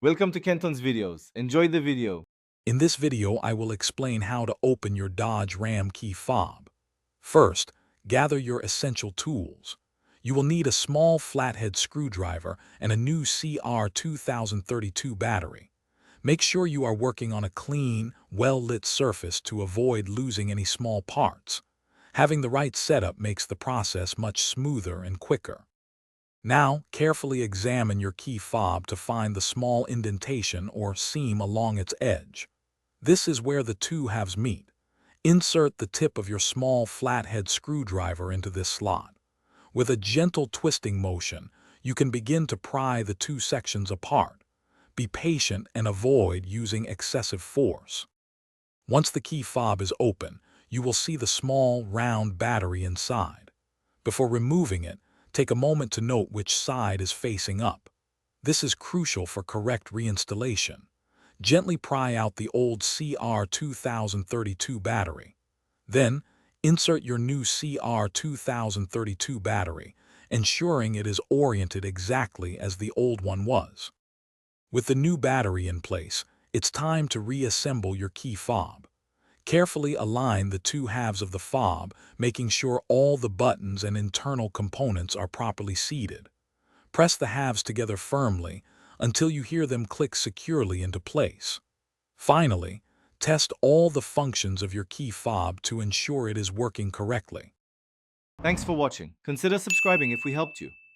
Welcome to Kenton's videos. Enjoy the video. In this video, I will explain how to open your Dodge Ram key fob. First, gather your essential tools. You will need a small flathead screwdriver and a new CR2032 battery. Make sure you are working on a clean, well-lit surface to avoid losing any small parts. Having the right setup makes the process much smoother and quicker. Now, carefully examine your key fob to find the small indentation or seam along its edge. This is where the two halves meet. Insert the tip of your small flathead screwdriver into this slot. With a gentle twisting motion, you can begin to pry the two sections apart. Be patient and avoid using excessive force. Once the key fob is open, you will see the small, round battery inside. Before removing it, take a moment to note which side is facing up. This is crucial for correct reinstallation. Gently pry out the old CR2032 battery. Then, insert your new CR2032 battery, ensuring it is oriented exactly as the old one was. With the new battery in place, it's time to reassemble your key fob. Carefully align the two halves of the fob, making sure all the buttons and internal components are properly seated. Press the halves together firmly until you hear them click securely into place. Finally, test all the functions of your key fob to ensure it is working correctly. Thanks for watching. Consider subscribing if we helped you.